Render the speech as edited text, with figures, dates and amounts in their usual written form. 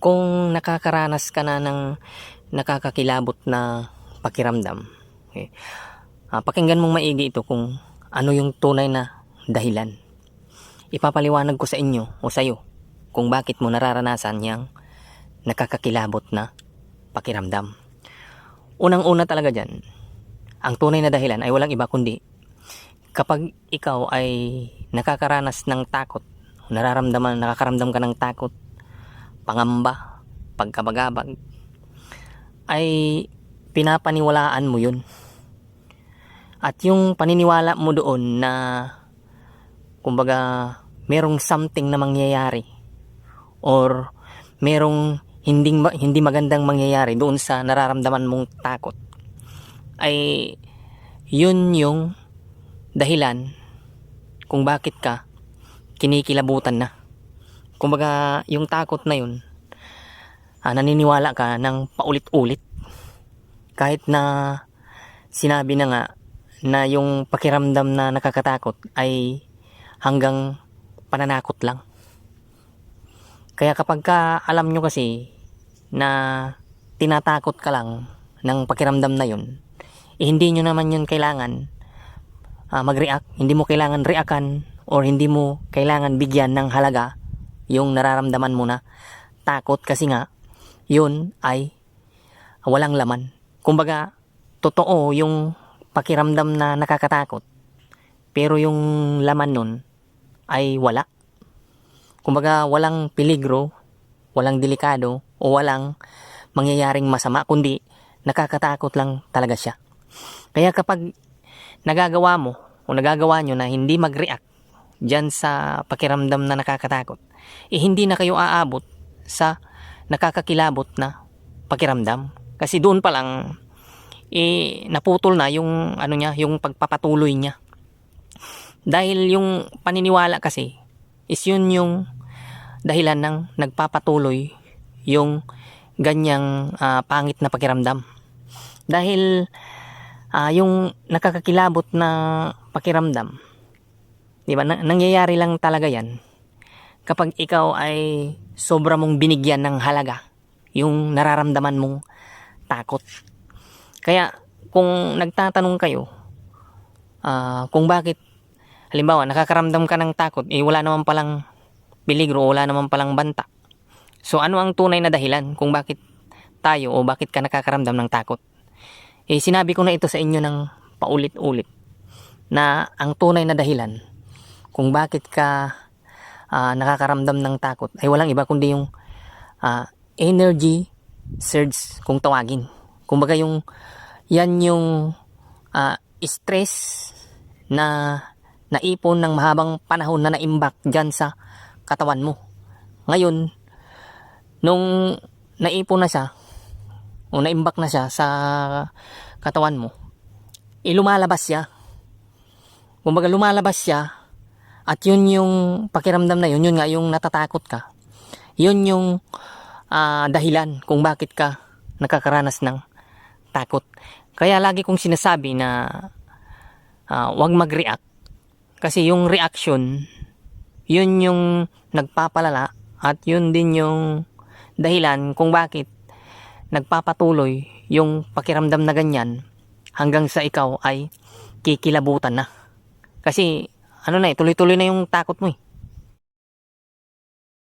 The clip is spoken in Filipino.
Kung nakakaranas ka na ng nakakakilabot na pakiramdam, okay, pakinggan mong maigi ito kung ano yung tunay na dahilan. Ipapaliwanag ko sa inyo o sa iyo kung bakit mo nararanasan yung nakakakilabot na pakiramdam. Unang-una talaga dyan, ang tunay na dahilan ay walang iba kundi kapag ikaw ay nakakaranas ng takot, nakakaramdam ka ng takot, pangamba, pagkabagabag, ay pinapaniwalaan mo yun. At yung paniniwala mo doon na kumbaga merong something na mangyayari or merong hindi magandang mangyayari doon sa nararamdaman mong takot, ay yun yung dahilan kung bakit ka kinikilabutan na. Kumbaga yung takot na yun, naniniwala ka ng paulit-ulit kahit na sinabi na nga na yung pakiramdam na nakakatakot ay hanggang pananakot lang. Kaya kapag ka alam nyo kasi na tinatakot ka lang ng pakiramdam na yun, hindi nyo naman yun kailangan mag-react. Hindi mo kailangan reactan or hindi mo kailangan bigyan ng halaga yung nararamdaman mo na takot, kasi nga yun ay walang laman. Kumbaga totoo yung pakiramdam na nakakatakot, pero yung laman nun ay wala. Kumbaga walang peligro, walang delikado o walang mangyayaring masama, kundi nakakatakot lang talaga siya. Kaya kapag nagagawa mo o nagagawa nyo na hindi mag-react dyan sa pakiramdam na nakakatakot, hindi na kayo aabot sa nakakakilabot na pakiramdam. Kasi doon pa lang naputol na yung yung pagpapatuloy niya. Dahil yung paniniwala kasi is yun yung dahilan ng nagpapatuloy yung ganyang pangit na pakiramdam. Dahil yung nakakakilabot na pakiramdam, di ba, nangyayari lang talaga yan kapag ikaw ay sobra mong binigyan ng halaga yung nararamdaman mong takot. Kaya kung nagtatanong kayo kung bakit, halimbawa nakakaramdam ka ng takot, wala naman palang peligro, wala naman palang banta. So ano ang tunay na dahilan kung bakit tayo o bakit ka nakakaramdam ng takot? Sinabi ko na ito sa inyo ng paulit-ulit na ang tunay na dahilan kung bakit ka nakakaramdam ng takot ay walang iba kundi yung energy surge, kung tawagin. Kumbaga yan yung stress na naipon ng mahabang panahon na naimbak dyan sa katawan mo. Ngayon, nung naipon na siya o naimbak na siya sa katawan mo, lumalabas siya. Kumbaga lumalabas siya, at yun yung pakiramdam na yun nga yung natatakot ka. Yun yung dahilan kung bakit ka nakakaranas ng takot. Kaya lagi kong sinasabi na wag mag-react, kasi yung reaction, yun yung nagpapalala at yun din yung dahilan kung bakit nagpapatuloy yung pakiramdam na ganyan hanggang sa ikaw ay kikilabutan na. Kasi tuloy-tuloy na yung takot mo